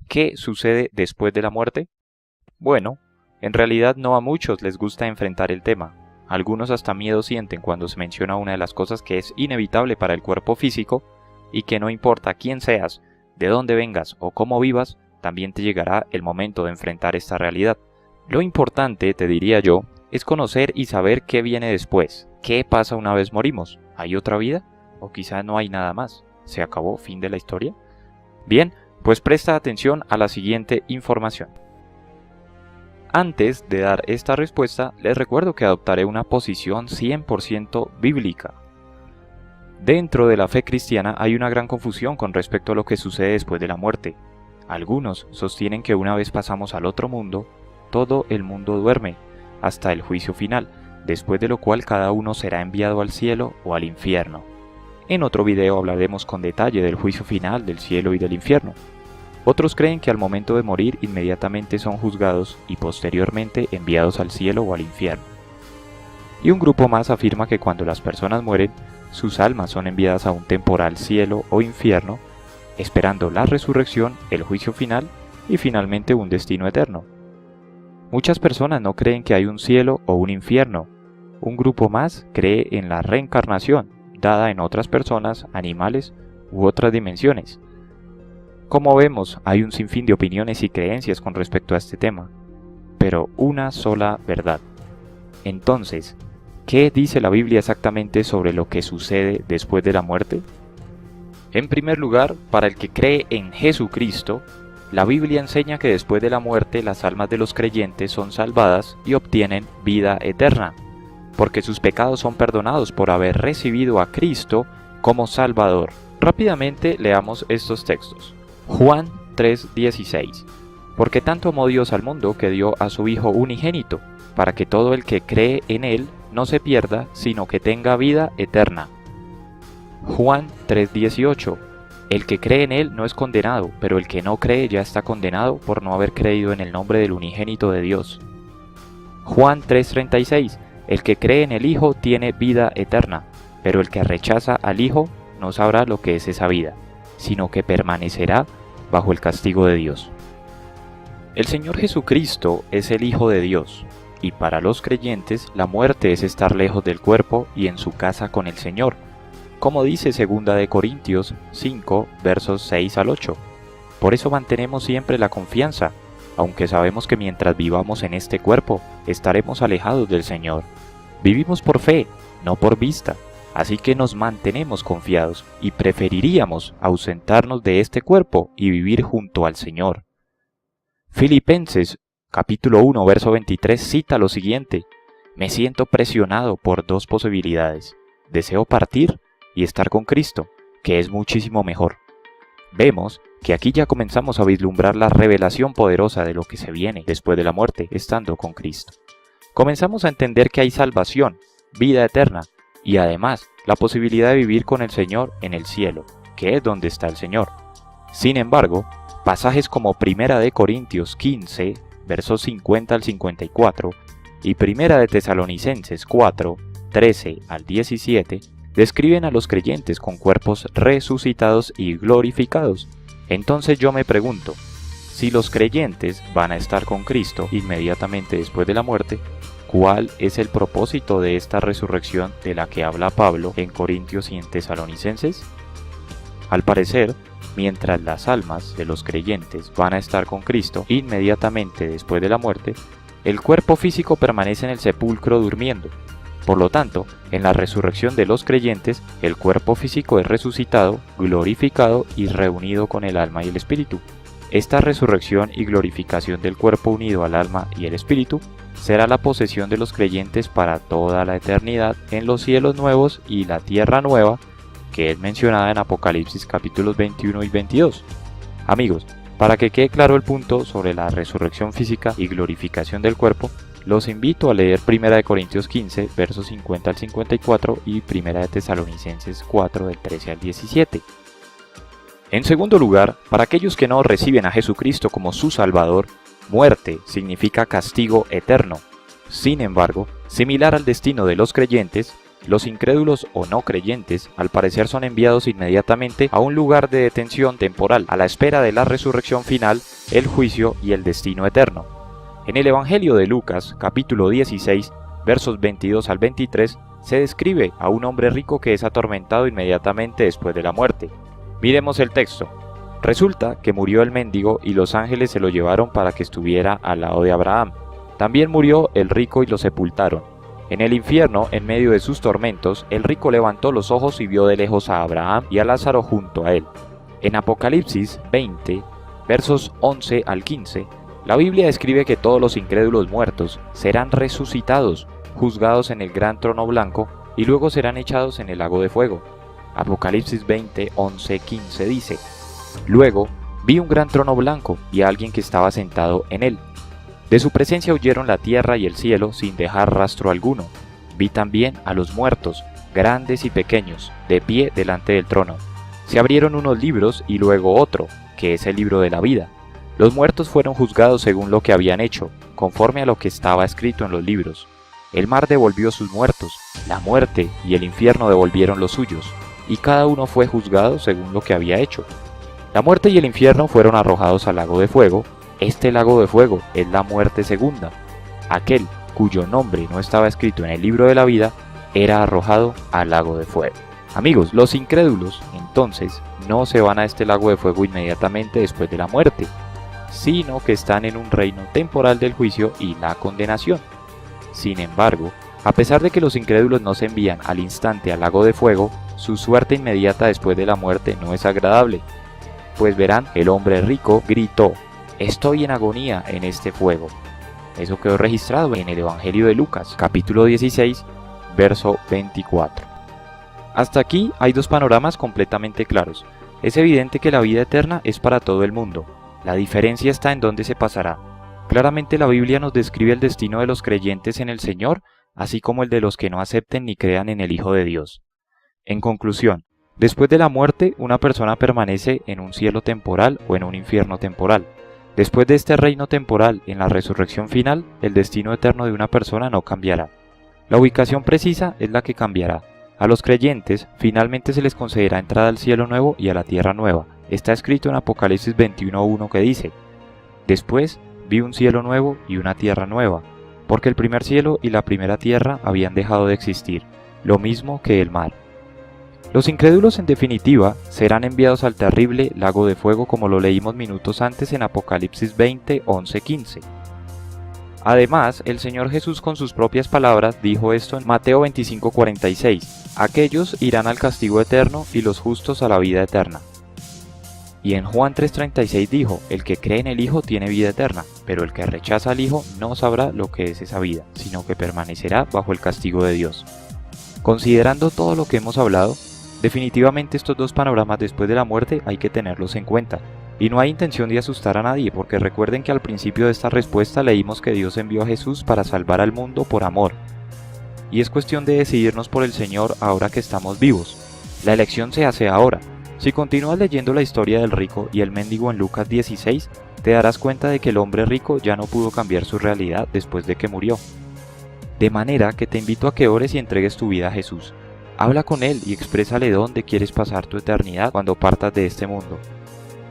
¿Qué sucede después de la muerte? Bueno, en realidad no a muchos les gusta enfrentar el tema. Algunos hasta miedo sienten cuando se menciona una de las cosas que es inevitable para el cuerpo físico y que no importa quién seas, de dónde vengas o cómo vivas, también te llegará el momento de enfrentar esta realidad. Lo importante, te diría yo, es conocer y saber qué viene después. ¿Qué pasa una vez morimos? ¿Hay otra vida? ¿O quizá no hay nada más? ¿Se acabó? ¿Fin de la historia? Bien, pues presta atención a la siguiente información. Antes de dar esta respuesta, les recuerdo que adoptaré una posición 100% bíblica. Dentro de la fe cristiana hay una gran confusión con respecto a lo que sucede después de la muerte. Algunos sostienen que una vez pasamos al otro mundo, todo el mundo duerme, hasta el juicio final, después de lo cual cada uno será enviado al cielo o al infierno. En otro video hablaremos con detalle del juicio final del cielo y del infierno. Otros creen que al momento de morir inmediatamente son juzgados y posteriormente enviados al cielo o al infierno. Y un grupo más afirma que cuando las personas mueren, sus almas son enviadas a un temporal cielo o infierno, esperando la resurrección, el juicio final y finalmente un destino eterno. Muchas personas no creen que hay un cielo o un infierno. Un grupo más cree en la reencarnación, dada en otras personas, animales u otras dimensiones. Como vemos, hay un sinfín de opiniones y creencias con respecto a este tema, pero una sola verdad. Entonces, ¿qué dice la Biblia exactamente sobre lo que sucede después de la muerte? En primer lugar, para el que cree en Jesucristo, la Biblia enseña que después de la muerte las almas de los creyentes son salvadas y obtienen vida eterna, porque sus pecados son perdonados por haber recibido a Cristo como Salvador. Rápidamente leamos estos textos. Juan 3:16. Porque tanto amó Dios al mundo que dio a su Hijo unigénito, para que todo el que cree en Él no se pierda, sino que tenga vida eterna. Juan 3:18. El que cree en Él no es condenado, pero el que no cree ya está condenado por no haber creído en el nombre del unigénito de Dios. Juan 3:36. El que cree en el Hijo tiene vida eterna, pero el que rechaza al Hijo no sabrá lo que es esa vida, sino que permanecerá bajo el castigo de Dios. El Señor Jesucristo es el Hijo de Dios, y para los creyentes la muerte es estar lejos del cuerpo y en su casa con el Señor, como dice 2 Corintios 5, versos 6 al 8. Por eso mantenemos siempre la confianza, aunque sabemos que mientras vivamos en este cuerpo, estaremos alejados del Señor. Vivimos por fe, no por vista. Así que nos mantenemos confiados y preferiríamos ausentarnos de este cuerpo y vivir junto al Señor. Filipenses capítulo 1 verso 23 cita lo siguiente: me siento presionado por dos posibilidades, deseo partir y estar con Cristo, que es muchísimo mejor. Vemos que aquí ya comenzamos a vislumbrar la revelación poderosa de lo que se viene después de la muerte estando con Cristo. Comenzamos a entender que hay salvación, vida eterna, y además la posibilidad de vivir con el Señor en el cielo, que es donde está el Señor. Sin embargo, pasajes como 1 Corintios 15, versos 50 al 54, y 1 Tesalonicenses 4, 13 al 17, describen a los creyentes con cuerpos resucitados y glorificados. Entonces yo me pregunto, si los creyentes van a estar con Cristo inmediatamente después de la muerte, ¿cuál es el propósito de esta resurrección de la que habla Pablo en Corintios y en Tesalonicenses? Al parecer, mientras las almas de los creyentes van a estar con Cristo inmediatamente después de la muerte, el cuerpo físico permanece en el sepulcro durmiendo. Por lo tanto, en la resurrección de los creyentes, el cuerpo físico es resucitado, glorificado y reunido con el alma y el espíritu. Esta resurrección y glorificación del cuerpo unido al alma y el espíritu será la posesión de los creyentes para toda la eternidad en los cielos nuevos y la tierra nueva, que es mencionada en Apocalipsis capítulos 21 y 22. Amigos, para que quede claro el punto sobre la resurrección física y glorificación del cuerpo, los invito a leer 1 Corintios 15, versos 50 al 54 y 1 Tesalonicenses 4, del 13 al 17. En segundo lugar, para aquellos que no reciben a Jesucristo como su Salvador, muerte significa castigo eterno. Sin embargo, similar al destino de los creyentes, Los incrédulos o no creyentes, al parecer, son enviados inmediatamente a un lugar de detención temporal, a la espera de la resurrección final, el juicio y el destino eterno. En el Evangelio de Lucas, capítulo 16, versos 22 al 23, se describe a un hombre rico que es atormentado inmediatamente después de la muerte. Miremos el texto. Resulta que murió el mendigo y los ángeles se lo llevaron para que estuviera al lado de Abraham. También murió el rico y lo sepultaron. En el infierno, en medio de sus tormentos, el rico levantó los ojos y vio de lejos a Abraham y a Lázaro junto a él. En Apocalipsis 20, versos 11 al 15, la Biblia describe que todos los incrédulos muertos serán resucitados, juzgados en el gran trono blanco y luego serán echados en el lago de fuego. Apocalipsis 20, 11, 15 dice: Luego vi un gran trono blanco y a alguien que estaba sentado en él. De su presencia huyeron la tierra y el cielo sin dejar rastro alguno. Vi también a los muertos, grandes y pequeños, de pie delante del trono. Se abrieron unos libros y luego otro, que es el libro de la vida. Los muertos fueron juzgados según lo que habían hecho, conforme a lo que estaba escrito en los libros. El mar devolvió sus muertos, la muerte y el infierno devolvieron los suyos, y cada uno fue juzgado según lo que había hecho. La muerte y el infierno fueron arrojados al lago de fuego. Este lago de fuego es la muerte segunda. Aquel cuyo nombre no estaba escrito en el libro de la vida era arrojado al lago de fuego. Amigos, los incrédulos, entonces, no se van a este lago de fuego inmediatamente después de la muerte, sino que están en un reino temporal del juicio y la condenación. Sin embargo, a pesar de que los incrédulos no se envían al instante al lago de fuego, su suerte inmediata después de la muerte no es agradable, pues verán, el hombre rico gritó: «Estoy en agonía en este fuego». Eso quedó registrado en el Evangelio de Lucas, capítulo 16, verso 24. Hasta aquí hay dos panoramas completamente claros. Es evidente que la vida eterna es para todo el mundo. La diferencia está en dónde se pasará. Claramente la Biblia nos describe el destino de los creyentes en el Señor, así como el de los que no acepten ni crean en el Hijo de Dios. En conclusión, después de la muerte, una persona permanece en un cielo temporal o en un infierno temporal. Después de este reino temporal, en la resurrección final, el destino eterno de una persona no cambiará. La ubicación precisa es la que cambiará. A los creyentes, finalmente se les concederá entrada al cielo nuevo y a la tierra nueva. Está escrito en Apocalipsis 21:1 que dice: «Después vi un cielo nuevo y una tierra nueva, porque el primer cielo y la primera tierra habían dejado de existir, lo mismo que el mar». Los incrédulos, en definitiva, serán enviados al terrible lago de fuego, como lo leímos minutos antes en Apocalipsis 20, 11, 15. Además, el Señor Jesús con sus propias palabras dijo esto en Mateo 25, 46. «Aquellos irán al castigo eterno y los justos a la vida eterna». Y en Juan 3:36 dijo: «El que cree en el Hijo tiene vida eterna, pero el que rechaza al Hijo no sabrá lo que es esa vida, sino que permanecerá bajo el castigo de Dios». Considerando todo lo que hemos hablado, definitivamente estos dos panoramas después de la muerte hay que tenerlos en cuenta. Y no hay intención de asustar a nadie, porque recuerden que al principio de esta respuesta leímos que Dios envió a Jesús para salvar al mundo por amor. Y es cuestión de decidirnos por el Señor ahora que estamos vivos. La elección se hace ahora. Si continúas leyendo la historia del rico y el mendigo en Lucas 16, te darás cuenta de que el hombre rico ya no pudo cambiar su realidad después de que murió. De manera que te invito a que ores y entregues tu vida a Jesús. Habla con Él y exprésale dónde quieres pasar tu eternidad cuando partas de este mundo.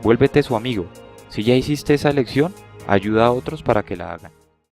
Vuélvete su amigo. Si ya hiciste esa elección, ayuda a otros para que la hagan.